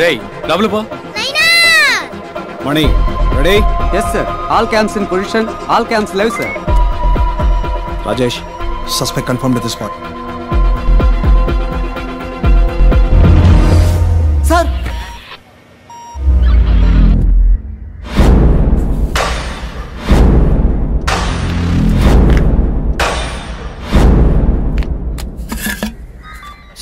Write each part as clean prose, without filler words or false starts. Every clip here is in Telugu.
రేయ్ డబుల్ పో మణి ready? Yes sir. All camps in position. All camps live sir. Rajesh, suspect confirmed at the spot. Sir.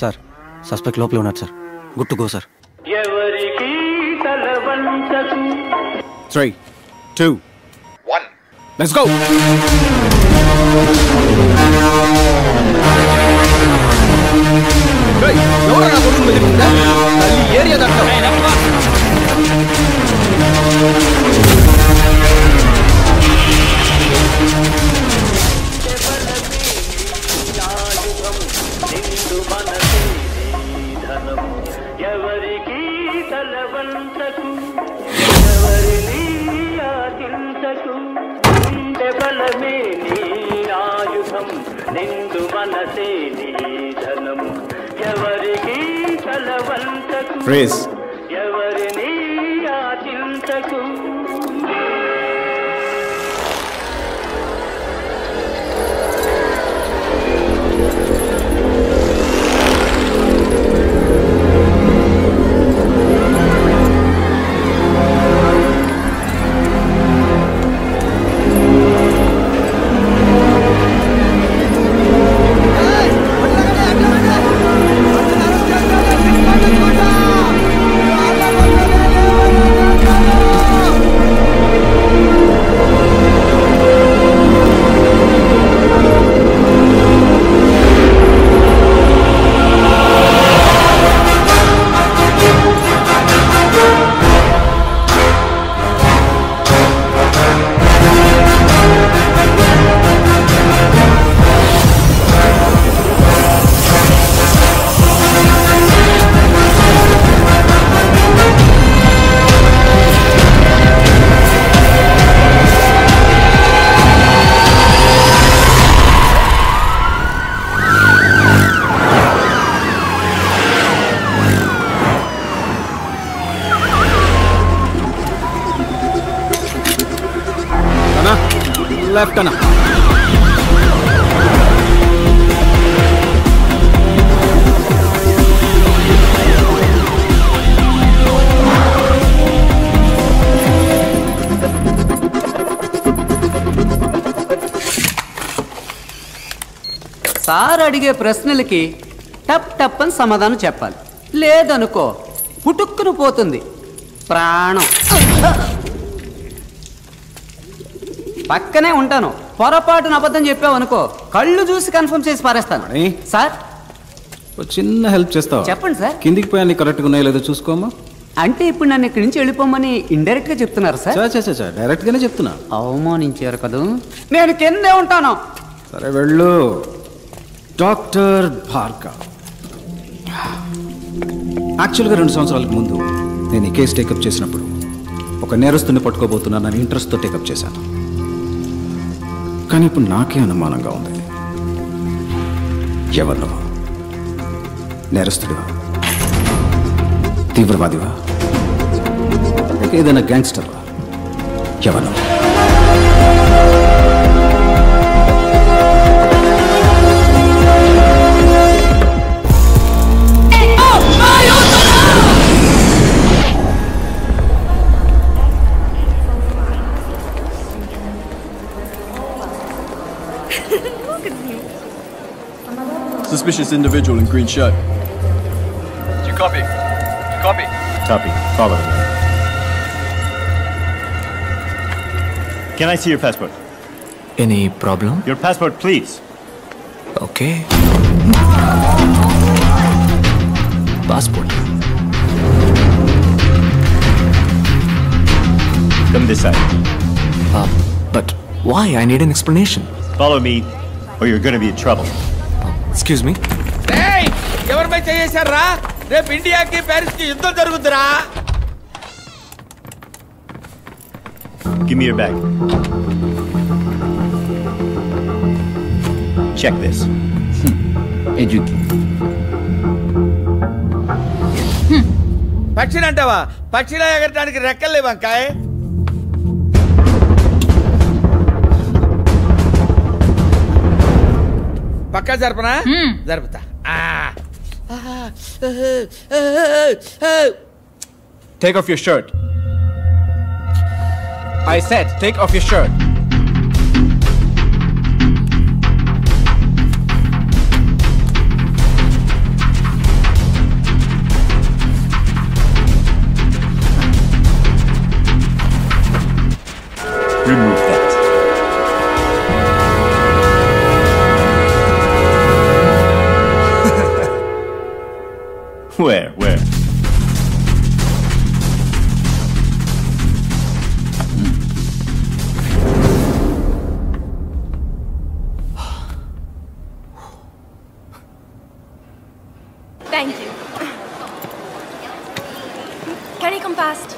Sir suspect లోపలే ఉన్నారు sir. Good to go sir. 3, 2, 1. Let's go. ఎవరా కొడుకు బెదిరిందా? తల్లి ఏరియా దాటా. Freeze. Left kana. సార్ అడిగే ప్రశ్నలకి టప్ టప్ అని సమాధానం చెప్పాలి. లేదనుకో పుట్టుక్కును పోతుంది ప్రాణం. పక్కనే ఉంటాను. పొరపాటున అబద్ధం చెప్పావు అనుకో కళ్ళు చూసి కన్ఫర్మ్ చేసి పారేస్తాను. సార్ చిన్న హెల్ప్ చేస్తావా? చెప్పండి సార్. కిందికి పోయాన్ని కరెక్ట్గా ఉన్నాయో లేదో చూసుకోమా. అంటే ఇప్పుడు నన్ను ఇక్కడి నుంచి వెళ్ళిపోమని ఇండైరెక్ట్ గా చెప్తున్నారు సార్? డైరెక్ట్ గానే చెప్తున్నా. అవమానించారు కదా, నేను కిందే ఉంటాను. సరే వెళ్ళు. డాక్టర్ భార్గవ్, యాక్చువల్గా 2 సంవత్సరాలకు ముందు నేను ఈ కేసు టేకప్ చేసినప్పుడు ఒక నేరస్తుని పట్టుకోబోతున్నానని ఇంట్రెస్ట్తో టేకప్ చేశాను. కానీ ఇప్పుడు నాకే అనుమానంగా ఉంది. ఎవరు? నేరస్తుడివా, తీవ్రవాదివా, ఏదైనా గ్యాంగ్స్టర్వా? ఎవరు? Suspicious individual in green shirt. Do you copy? Copy. Copy. Follow me. Can I see your passport? Any problem? Your passport, please. Okay. Passport. Come this side. But why? I need an explanation. Follow me, or you're going to be in trouble. Excuse me. Hey! ఎవరిపై చేశారా? రేపు ఇండియాకి ప్యారిస్కి యుద్ధం జరుగుతురా? Give me your bag. Check this. పక్షిని అంటావా? పక్షిలా ఎగరటానికి రెక్కలు లేవు వంకాయ్. పక్కా జరపనా? జరుపుతా. Take off your shirt. I said, take off your shirt. Remove that. Where? Thank you. Can you come past?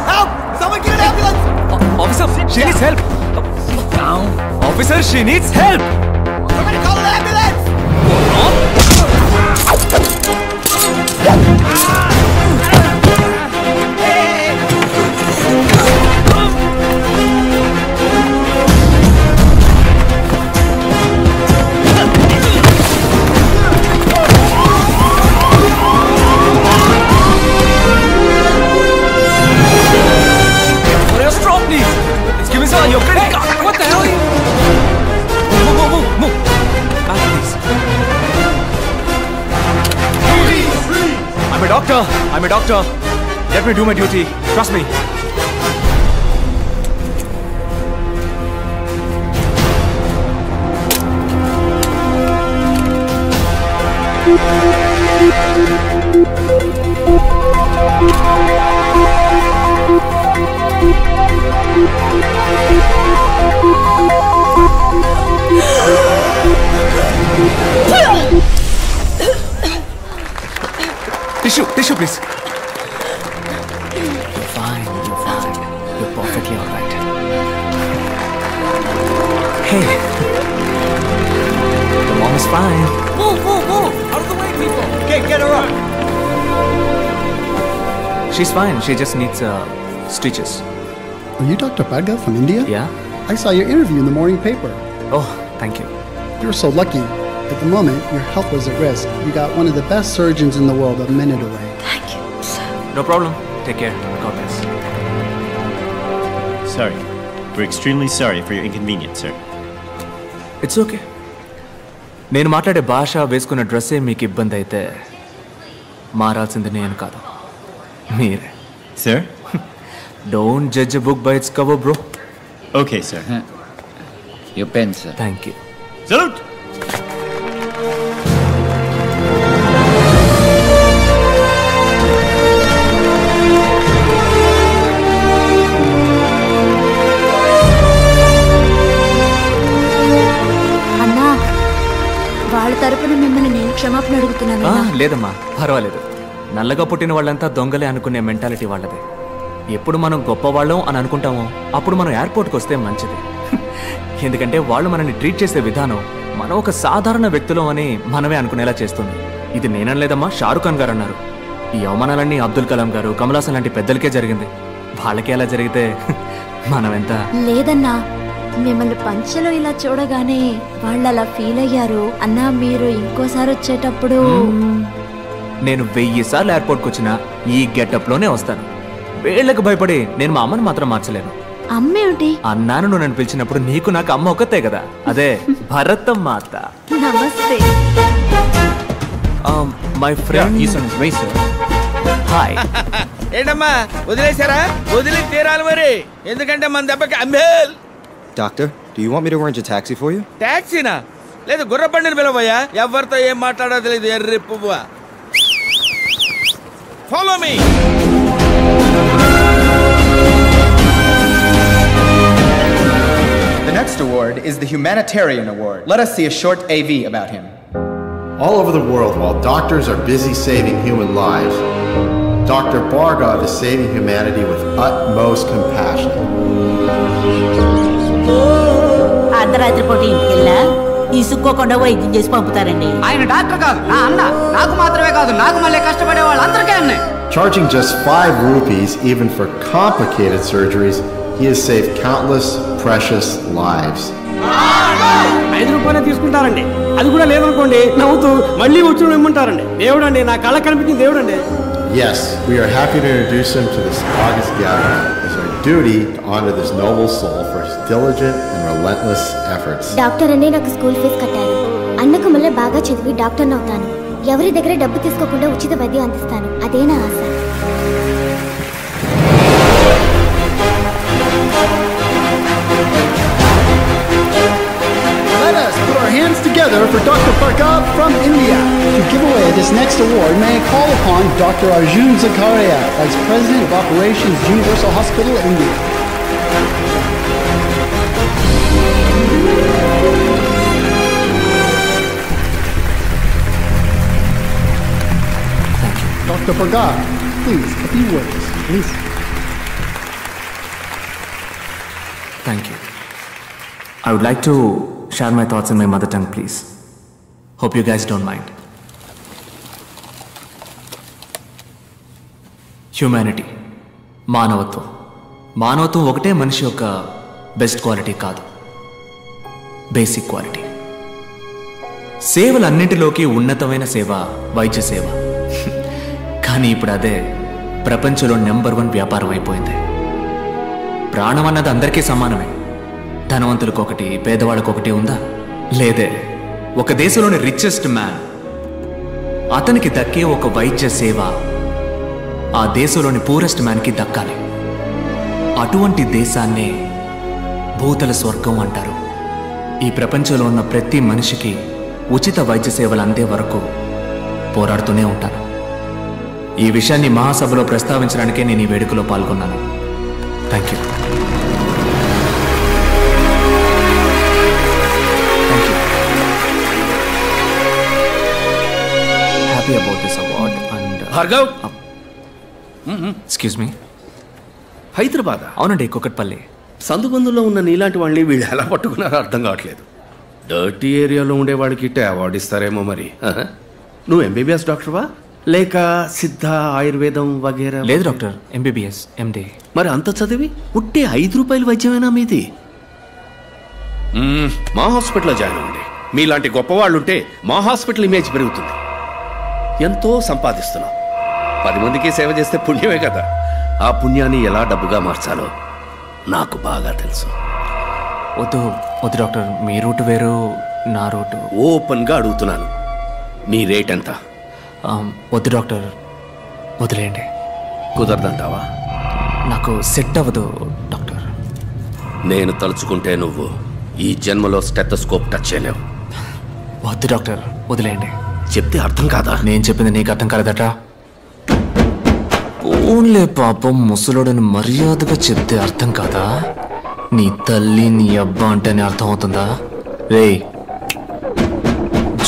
Help! Someone get an ambulance! Officer, she needs help. Down. Officer, she needs help. Somebody call an ambulance! Your credit card. What the hell are you? Move. Back, please. I'm a doctor. Let me do my duty. Trust me. Tissue, please. You're fine. You're perfectly all right. Hey. The mom is fine. Move! Out of the way, people! Okay, get her up! She's fine. She just needs stitches. Are you Dr. Bhargav from India? Yeah? I saw your interview in the morning paper. Oh, thank you. You're so lucky. At the moment, your health was at risk. You got one of the best surgeons in the world a minute away. Thank you, sir. No problem. Take care. God bless. Sorry. We're extremely sorry for your inconvenience, sir. It's okay. నేను మాట్లాడే భాష వేసుకున్న డ్రెస్సే మీకు ఇబ్బంది అయితే మారాల్సింది నేను కాదు, మీరే. Sir? Don't judge a book by its cover, bro. Okay, sir. Your pen, sir. Thank you. Salute! వాళ్ళ తరపున మిమ్మల్ని నేను క్షమాపణ అడుగుతున్నాను. లేదమ్మా, పర్వాలేదు. నల్లగా పుట్టిన వాళ్ళంతా దొంగలే అనుకునే మెంటాలిటీ వాళ్ళదే. ఎప్పుడు మనం గొప్పవాళ్ళం అని అనుకుంటామో అప్పుడు మనం ఎయిర్పోర్ట్కి వస్తే మంచిది. ఎందుకంటే వాళ్ళు మనల్ని ట్రీట్ చేసే విధానం మనం ఒక సాధారణ వ్యక్తులం అని మనమే అనుకునేలా చేస్తుంది. ఇది నేనలేదమ్మా, షారుఖ్ ఖాన్ గారు అన్నారు. ఈ అవమానాలన్నీ అబ్దుల్ కలాం గారు, కమల్ హాసన్ లాంటి పెద్దలకే జరిగింది. వాళ్ళకి ఎలా జరిగితే మనం ఎంత. లేదన్నా, మిమ్మల్ని పంచలో ఇలా చూడగానే వాళ్ళు అలా ఫీల్ అయ్యారు. అన్నా, మీరు ఇంకోసారి వచ్చేటప్పుడు నేను 1000 సార్లు ఎయిర్పోర్ట్కి వచ్చినా ఈ గెటప్ లోనే వస్తాను. వీళ్ళకి భయపడి నేను మా అమ్మని మాత్రం మార్చలేను. అమ్మేమిటి? అన్నాను నువ్వు నన్ను పిలిచినప్పుడు నీకు నాకు అమ్మ ఒకతే కదా, అదే భరతం మాత. నమస్తే. My friend hi. ఏంటమ్మా వదిలేశారా? వదిలి తీరాలి మరి, ఎందుకంటే మన దెబ్బకి అంబేల్. Doctor, do you want me to arrange a taxi for you? టాక్సీనా? లేదు, గుర్రబండిని పిలవయ్యా. ఎవరితో ఏం మాట్లాడో తెలియదు, ఎర్రి పువ్వా. Follow me. The next award is the Humanitarian Award. Let us see a short AV about him. All over the world, while doctors are busy saving human lives, Dr. Bhargava is saving humanity with utmost compassion. అర్ధరాత్రి పూట ఇంటికెళ్ళా ఇసుక్కోకుండా వైద్యం చేసి పంపుతారండి. ఆయన డాక్టర్ కాదు, నా అన్న. నాకు మాత్రమే కాదు, నాకు మళ్ళీ కష్టపడే వాళ్ళందరికీ అన్నే. Charging just 5 rupees even for complicated surgeries, he has saved countless precious lives. 5 రూపాయలే తీసుకుంటారండి. అది కూడా లేదనుకోండి నవ్వుతూ మళ్ళీ వచ్చి ఇమ్మంటారండి. దేవుడండి, నా కళ్ళ కనిపించిన దేవుడండి. Yes, we are happy to introduce him to this August gathering. It's our duty to honor this noble soul for his diligent and relentless efforts. Doctor అనే నాకు స్కూల్ ఫీజు కట్టారు. అన్నకు మళ్ళీ బాగా చదివి డాక్టర్ని అవుతాను. ఎవరి దగ్గర డబ్బు తీసుకోకుండా ఉచిత వైద్యం అందిస్తాను. అదే నా ఆశ. Let us put our hands together for Dr. Bhargava from India. To give away this next award, may I call upon Dr. Arjun Zakaria, Vice President of Operations, Universal Hospital, India. Dr. Bhargava, please, a few words, please. Thank you. I would like to share my thoughts in my mother tongue, please. Hope you guys don't mind. Humanity, మానవత్వం. మానవత్వం ఒకటే మనిషి యొక్క బెస్ట్ క్వాలిటీ కాదు, బేసిక్ క్వాలిటీ. సేవలన్నింటిలోకి ఉన్నతమైన సేవ వైద్య సేవ. కానీ ఇప్పుడు అదే ప్రపంచంలో నెంబర్ 1 వ్యాపారం అయిపోయింది. ప్రాణం అన్నది అందరికీ సమానమే. ధనవంతులకు ఒకటి, పేదవాళ్ళకు ఒకటి ఉందా? లేదే. ఒక దేశంలోని రిచెస్ట్ మ్యాన్, అతనికి దక్కే ఒక వైద్య సేవ ఆ దేశంలోని పూరెస్ట్ మ్యాన్కి దక్కాలి. అటువంటి దేశాన్నే భూతల స్వర్గం అంటారు. ఈ ప్రపంచంలో ఉన్న ప్రతి మనిషికి ఉచిత వైద్య సేవలు అందే వరకు పోరాడుతూనే ఉంటాను. ఈ విషయాన్ని మహాసభలో ప్రస్తావించడానికే నేను ఈ వేడుకలో పాల్గొన్నాను. Thank you. Happy about this award and Bhargav, excuse me, Hyderabad? అవునండి, కుకట్పల్లి. సందుబందులో ఉన్న నీలాంటి వాళ్ళని వీళ్ళు ఎలా పట్టుకున్నారో అర్థం కావట్లేదు. డర్టీ ఏరియాలో ఉండేవాడికి ఇట్టే అవార్డు ఇస్తారేమో మరి. నువ్వు ఎంబీబీఎస్ డాక్టర్వా లేక సిద్ధ ఆయుర్వేదం వగేరా? లేదు డాక్టర్, ఎంబీబీఎస్ ఎండి. మరి అంత చదివి ఉట్టే 5 రూపాయలు వైద్యమేనా మీది? మా హాస్పిటల్లో జాయిన్ అవ్వండి. మీలాంటి గొప్పవాళ్ళు ఉంటే మా హాస్పిటల్ ఇమేజ్ పెరుగుతుంది. ఎంతో సంపాదిస్తున్నాం. 10 మందికి సేవ చేస్తే పుణ్యమే కదా. ఆ పుణ్యాన్ని ఎలా డబ్బుగా మార్చాలో నాకు బాగా తెలుసు. వద్దు వద్దు డాక్టర్, మీ రూట్ వేరు, నా రూటు. ఓపెన్గా అడుగుతున్నాను, మీ రేట్ ఎంత? వద్దు డాక్టర్, వదిలేయండి. కుదరదంటావా? నాకు సెట్ అవ్వదు డాక్టర్. నేను తలుచుకుంటే నువ్వు ఈ జన్మలో స్టెథోస్కోప్ టచ్ చేయలేవు. వద్దు డాక్టర్, వదిలేయండి. చెప్తే అర్థం కాదా? నేను చెప్పింది నీకు అర్థం కాలేదట. ఓన్లే పాపం, ముసలోడని మర్యాదగా చెప్తే అర్థం కాదా? నీ తల్లి నీ అబ్బా అంటేనే అర్థం అవుతుందా? రే,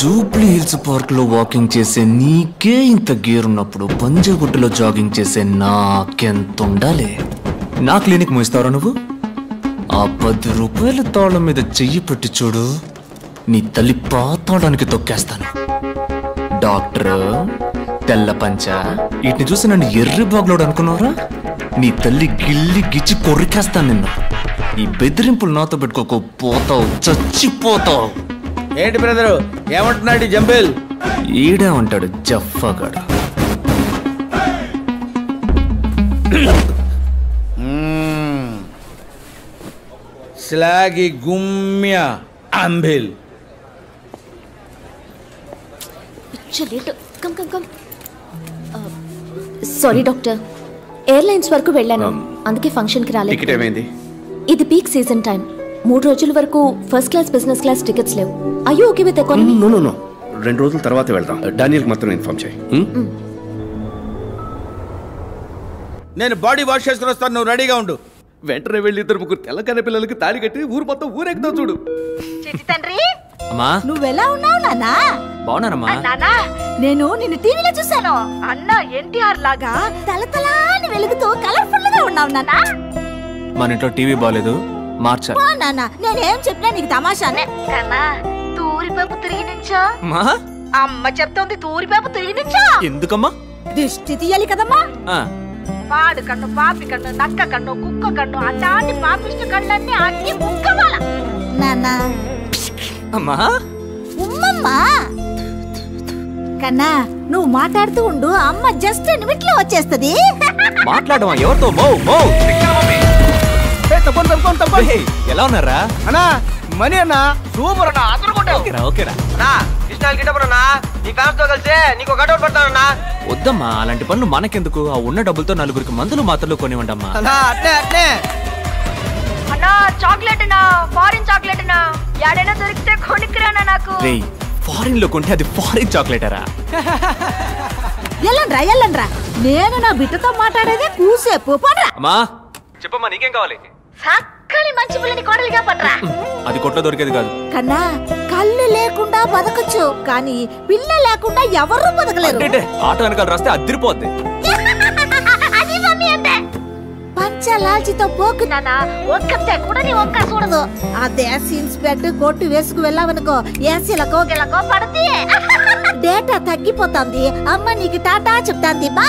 జూబ్లీ హిల్స్ పార్క్ లో వాకింగ్ చేసే నీకే ఇంత గేర్ ఉన్నప్పుడు పంజగుట్టలో జాగింగ్ చేసే నాకెంత ఉండాలి? నా క్లినిక్ మూయిస్తావరా నువ్వు? ఆ 10 రూపాయల తాళం మీద చెయ్యి పెట్టి చూడు, నీ తల్లి పాతాళానికి తొక్కేస్తాను. డాక్టర్, తెల్ల పంచ, వీటిని చూసి నన్ను ఎర్రి బాగులోడు అనుకున్నావురా? నీ తల్లి గిల్లి గిచ్చి కొరికేస్తాను నిన్ను. ఈ బెదిరింపులు నాతో పెట్టుకోకు, పోతావు, చచ్చిపోతావు. ఏంటి బ్రదరు, ఏమంటున్నాడు జంబేల్? ఈడే ఉంటాడు జఫ్ఫాగాడు. స్లాగి గుమ్య అంబిల్. సారీ డాక్టర్, ఎయిర్లైన్స్ వరకు వెళ్ళాను, అందుకే ఫంక్షన్కి రాలేదు. టికెట్ ఏమైంది? ఇది పీక్ సీజన్ టైం. 3 రోజుల వరకు first class, business class tickets లేవు. అయ్యో ఓకే విత్ ఎకానమీ? నో 2 రోజుల తర్వాత వెళ్దాం. డానియల్కి మాత్రం ఇన్ఫార్మ్ చేయి. నేను బాడీ వాష్ చేసుకుని వస్తాను, నువ్వు రెడీగా ఉండు. వెంటనే వెళ్ళి 2 3 తెల్లకన్న పిల్లలకి తాళి కట్టి ఊరు మొత్తం ఊరెక్కుతావు చూడు. తండ్రి అమ్మా నువ్వెలా ఉన్నావు నాన్నా? బాగున్నానమ్మా. నాన్నా నేను నిన్ను టీవీలో చూశాను. అన్న ఎన్టీఆర్ లాగా తలతలాని వెలుగుతూ కలర్ఫుల్ గా ఉన్నావు నాన్నా. మన ఇంట్లో టీవీ బాగాలేదు, మార్చాలి. నాన్నా నేనేం చెప్పినా నీకు తమాషానే. తూరిపేపు తిరిగి నుంచో అమ్మ చెప్తోంది. తూరిపేపు తిరిగి నుంచో ఎందుకమ్మా? దిష్టి తీయాలి కదమ్మా. పాడు కన్ను, పాపి కన్ను, నక్క కన్ను, కుక్క కన్ను, అలాంటి పాపిష్ట కళ్ళన్నీ అన్ని ముక్కవాల. నాన్న అమ్మా ఉమ్మమ్మా కన్నా నువ్వు మాట్లాడుతూ ఉండు, అమ్మ జస్ట్ నిమిట్లో వచ్చేస్తది. మాట్లాడమా? ఎవరితో? ఎలా ఉన్నారా అన్నా? మనీ అన్నా సూపర్ అన్నా, అదరగొట్టావు. ఓకేరా కృష్ణాలు గిట్టపురన్నా నీ ఫ్యాన్స్ తో కలిసి నీకు కటౌట్ పడతానన్నా. వద్దమ్మా, అలాంటి పనులు మనకెందుకు? ఆ ఉన్న డబ్బులతో నలుగురికి మందులు మాత్రలు కొనివ్వండమ్మా. అట్నే అన్నా చాక్లెట్ నా ఫారిన్ చాక్లెట్ నా యాడైనా దొరికితే కొనికిరానా నాకు. ఫారిన్ లో కొంటే అది ఫారిన్ చాక్లెటరా? ఎల్లండ్రా నేను నా బిడ్డతో మాట్లాడేదే కూసేపు. పడరా అమ్మా చెప్పమ్మా, నీకేం కావాలి? చక్కని మంచి పిల్లని కోడలిగా పడరా. అది కొట్లో దొరికేది కాదు కన్నా. కళ్ళు లేకుండా బతకచ్చు, కానీ పిల్ల లేకుండా ఎవరు బతకలేరు. ఆటో వెనకాల రాస్తే అదిరిపోద్ది. పంచలాల్చితో పోకు నానా, ఒక్కతే కూడా నీ ఒక్క చూడదు. అదే సీన్స్ పెట్టి కొట్టు వేసుకు వెళ్ళావనుకో, ఏసీలకో గిలకో పడితే డేటా తగ్గిపోతుంది. అమ్మ నీకు టాటా చెప్తాంది. బా.